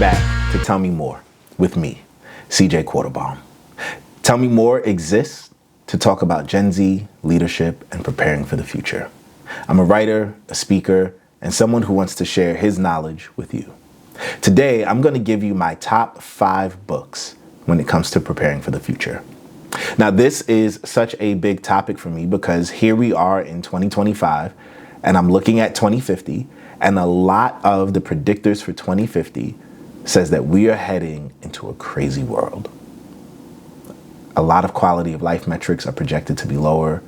back to Tell Me More with me, CJ Quarterbaum. Tell Me More exists to talk about Gen Z, leadership, and preparing for the future. I'm a writer, a speaker, and someone who wants to share his knowledge with you. Today, I'm going to give you my top 5 books when it comes to preparing for the future. Now, this is such a big topic for me because here we are in 2025, and I'm looking at 2050, and a lot of the predictors for 2050 says that we are heading into a crazy world. A lot of quality of life metrics are projected to be lower.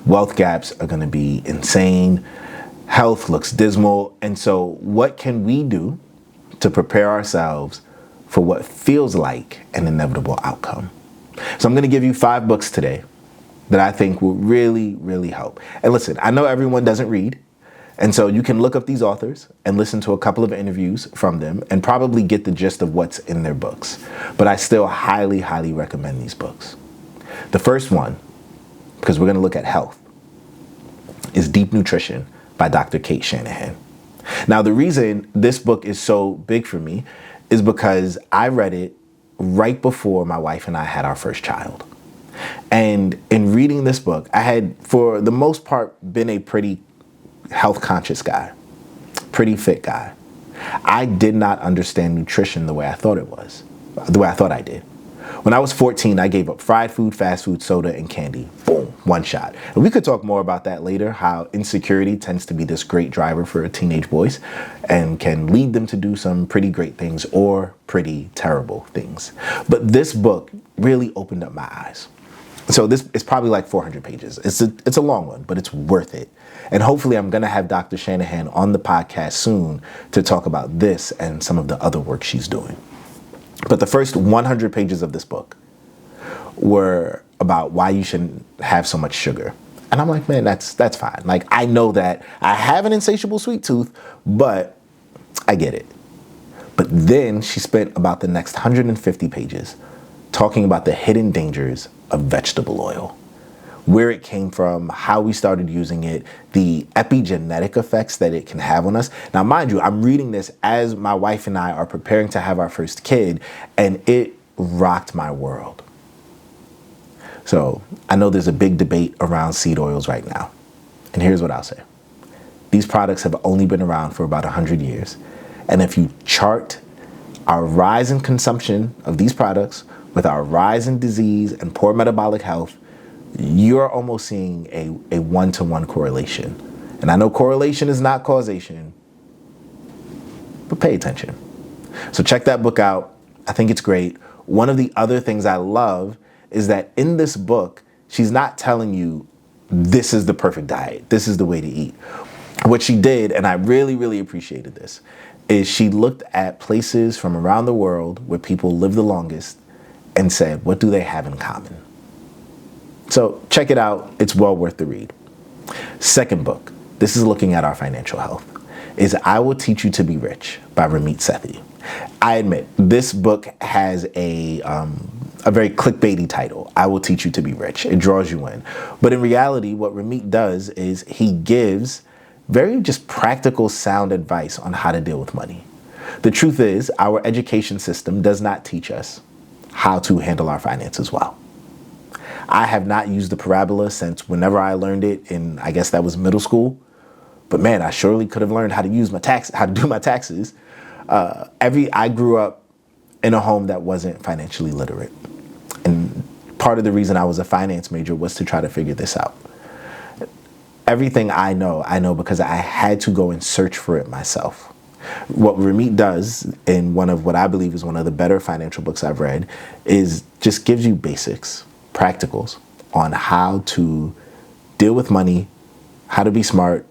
Wealth gaps are going to be insane. Health looks dismal. And so what can we do to prepare ourselves for what feels like an inevitable outcome? So I'm going to give you 5 books today that I think will really, really help. And listen, I know everyone doesn't read. And so you can look up these authors and listen to a couple of interviews from them and probably get the gist of what's in their books. But I still highly, highly recommend these books. The first one, because we're going to look at health, is Deep Nutrition by Dr. Kate Shanahan. Now, the reason this book is so big for me is because I read it right before my wife and I had our first child. And in reading this book, I had, for the most part, been a pretty health conscious guy, pretty fit guy. I did not understand nutrition the way I thought I did. When I was 14, I gave up fried food, fast food, soda, and candy. Boom, one shot. And we could talk more about that later, how insecurity tends to be this great driver for teenage boys and can lead them to do some pretty great things or pretty terrible things. But this book really opened up my eyes. So this is probably like 400 pages. It's a long one, but it's worth it. And hopefully I'm going to have Dr. Shanahan on the podcast soon to talk about this and some of the other work she's doing. But the first 100 pages of this book were about why you shouldn't have so much sugar. And I'm like, man, that's fine. Like, I know that I have an insatiable sweet tooth, but I get it. But then she spent about the next 150 pages talking about the hidden dangers of vegetable oil, where it came from, how we started using it, the epigenetic effects that it can have on us. Now, mind you, I'm reading this as my wife and I are preparing to have our first kid, and it rocked my world. So I know there's a big debate around seed oils right now. And here's what I'll say. These products have only been around for about 100 years. And if you chart our rise in consumption of these products with our rise in disease and poor metabolic health, you're almost seeing a one-to-one correlation. And I know correlation is not causation, but pay attention. So check that book out. I think it's great. One of the other things I love is that in this book, she's not telling you this is the perfect diet, this is the way to eat. What she did, and I really, really appreciated this, is she looked at places from around the world where people live the longest and said, what do they have in common? So check it out. It's well worth the read. Second book, this is looking at our financial health, is I Will Teach You to Be Rich by Ramit Sethi. I admit, this book has a very clickbaity title, I Will Teach You to Be Rich. It draws you in. But in reality, what Ramit does is he gives very just practical, sound advice on how to deal with money. The truth is, our education system does not teach us how to handle our finances well. I have not used the parabola since whenever I learned it in, I guess that was middle school. But man, I surely could have learned how to do my taxes. I grew up in a home that wasn't financially literate. And part of the reason I was a finance major was to try to figure this out. Everything I know because I had to go and search for it myself. What Ramit does in one of what I believe is one of the better financial books I've read is just gives you basics, practicals on how to deal with money, how to be smart,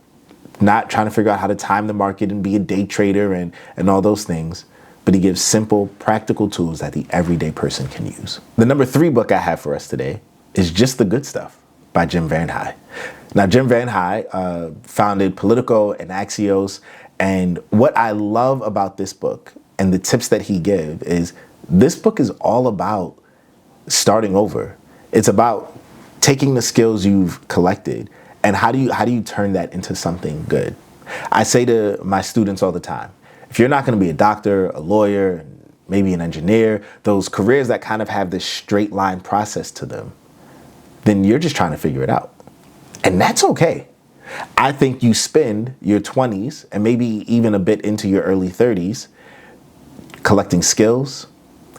not trying to figure out how to time the market and be a day trader and all those things, but he gives simple, practical tools that the everyday person can use. The number 3 book I have for us today is Just the Good Stuff by Jim Van High. Now, Jim Van High founded Politico and Axios, and what I love about this book and the tips that he gives is this book is all about starting over. It's about taking the skills you've collected and how do you turn that into something good. I say to my students all the time, If you're not going to be a doctor, a lawyer, maybe an engineer, those careers that kind of have this straight line process to them, then you're just trying to figure it out. And that's okay. I think you spend your 20s and maybe even a bit into your early 30s collecting skills,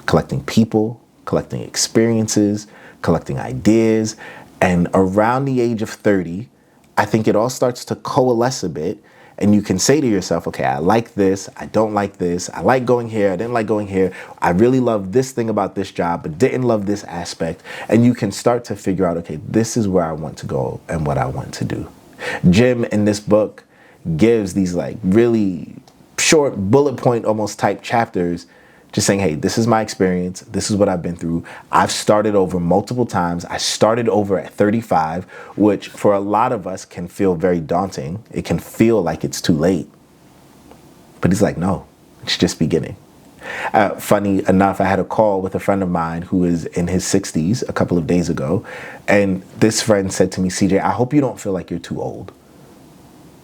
collecting people, collecting experiences, collecting ideas. And around the age of 30, I think it all starts to coalesce a bit. And you can say to yourself, okay, I like this, I don't like this, I like going here, I didn't like going here, I really love this thing about this job, but didn't love this aspect. And you can start to figure out, okay, this is where I want to go and what I want to do. Jim in this book gives these like really short bullet point almost type chapters just saying, hey, this is my experience. This is what I've been through. I've started over multiple times. I started over at 35, which for a lot of us can feel very daunting. It can feel like it's too late. But he's like, no, it's just beginning. Funny enough, I had a call with a friend of mine who is in his 60s a couple of days ago. And this friend said to me, CJ, I hope you don't feel like you're too old.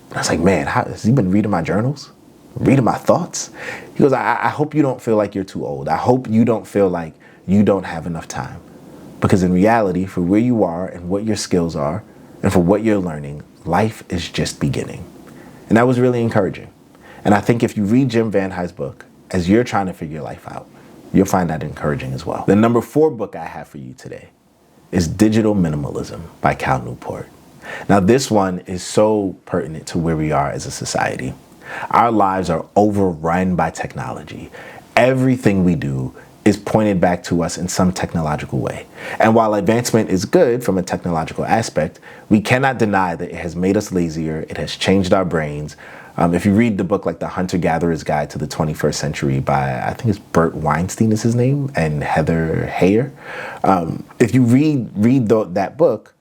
And I was like, man, has he been reading my journals? Reading my thoughts? He goes, I hope you don't feel like you're too old. I hope you don't feel like you don't have enough time. Because in reality, for where you are and what your skills are and for what you're learning, life is just beginning. And that was really encouraging. And I think if you read Jim Van High's book, as you're trying to figure life out, you'll find that encouraging as well. The number 4 book I have for you today is Digital Minimalism by Cal Newport. Now, this one is so pertinent to where we are as a society. Our lives are overrun by technology. Everything we do is pointed back to us in some technological way. And while advancement is good from a technological aspect, we cannot deny that it has made us lazier. It has changed our brains. If you read the book like The Hunter-Gatherer's Guide to the 21st Century by, I think it's Bert Weinstein is his name, and Heather Heyer. If you read that book,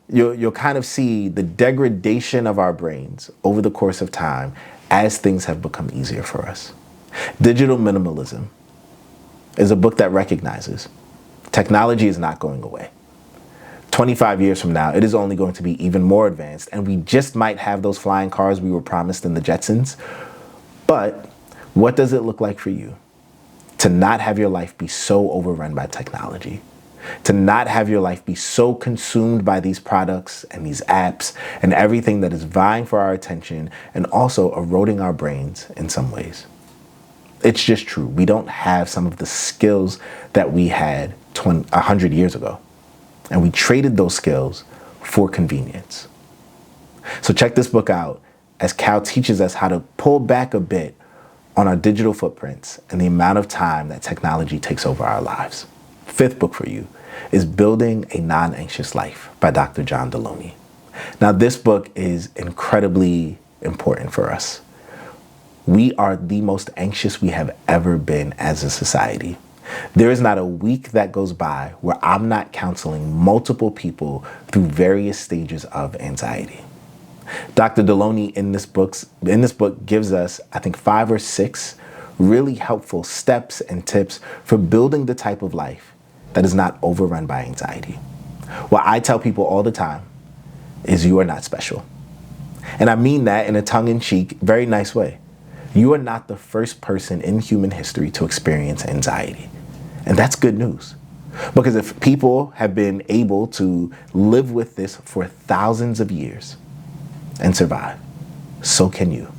you'll kind of see the degradation of our brains over the course of time as things have become easier for us. Digital Minimalism is a book that recognizes technology is not going away. 25 years from now, it is only going to be even more advanced, and we just might have those flying cars we were promised in the Jetsons. But what does it look like for you to not have your life be so overrun by technology? To not have your life be so consumed by these products and these apps and everything that is vying for our attention and also eroding our brains in some ways. It's just true. We don't have some of the skills that we had 100 years ago. And we traded those skills for convenience. So check this book out as Cal teaches us how to pull back a bit on our digital footprints and the amount of time that technology takes over our lives. 5th book for you is Building a Non-Anxious Life by Dr. John Deloney. Now, this book is incredibly important for us. We are the most anxious we have ever been as a society. There is not a week that goes by where I'm not counseling multiple people through various stages of anxiety. Dr. Deloney in this book gives us, I think, 5 or 6 really helpful steps and tips for building the type of life that is not overrun by anxiety. What I tell people all the time is you are not special. And I mean that in a tongue-in-cheek, very nice way. You are not the first person in human history to experience anxiety. And that's good news. Because if people have been able to live with this for thousands of years and survive, so can you.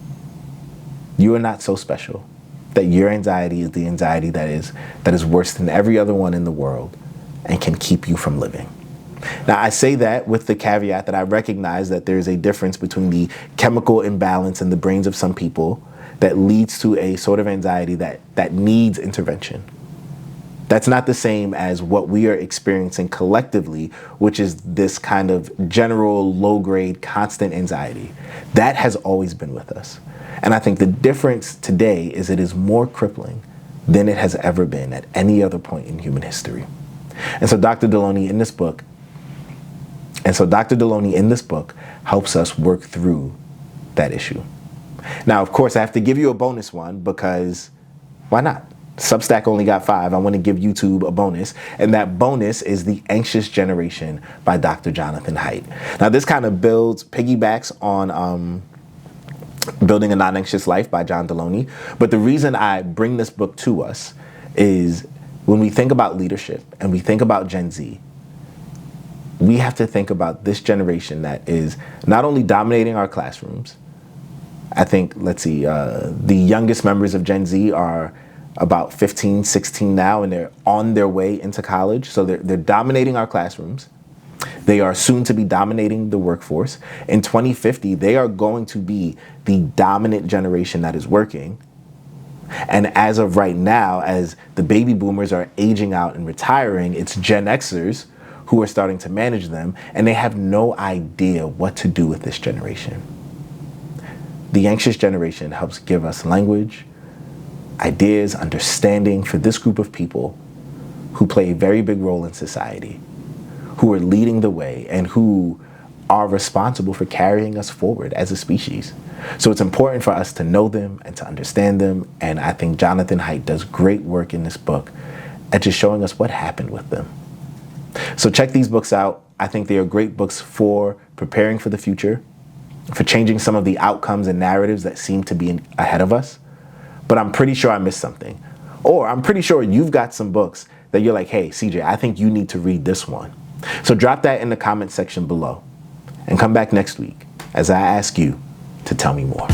You are not so special that your anxiety is the anxiety that is worse than every other one in the world and can keep you from living. Now, I say that with the caveat that I recognize that there is a difference between the chemical imbalance in the brains of some people that leads to a sort of anxiety that needs intervention. That's not the same as what we are experiencing collectively, which is this kind of general, low-grade, constant anxiety. That has always been with us. And I think the difference today is it is more crippling than it has ever been at any other point in human history. And so Dr. Deloney in this book helps us work through that issue. Now, of course, I have to give you a bonus one because why not? Substack only got 5. I want to give YouTube a bonus. And that bonus is The Anxious Generation by Dr. Jonathan Haidt. Now, this kind of piggybacks on Building a Non-Anxious Life by John Deloney. But the reason I bring this book to us is when we think about leadership and we think about Gen Z, we have to think about this generation that is not only dominating our classrooms. I think, the youngest members of Gen Z are about 15, 16 now, and they're on their way into college. So they're dominating our classrooms. They are soon to be dominating the workforce. In 2050, they are going to be the dominant generation that is working. And as of right now, as the baby boomers are aging out and retiring, it's Gen Xers who are starting to manage them, and they have no idea what to do with this generation. The anxious generation helps give us language, ideas, understanding for this group of people who play a very big role in society, who are leading the way, and who are responsible for carrying us forward as a species. So it's important for us to know them and to understand them, and I think Jonathan Haidt does great work in this book at just showing us what happened with them. So check these books out. I think they are great books for preparing for the future, for changing some of the outcomes and narratives that seem to be ahead of us. But I'm pretty sure I missed something. Or I'm pretty sure you've got some books that you're like, hey, CJ, I think you need to read this one. So drop that in the comment section below and come back next week as I ask you to tell me more.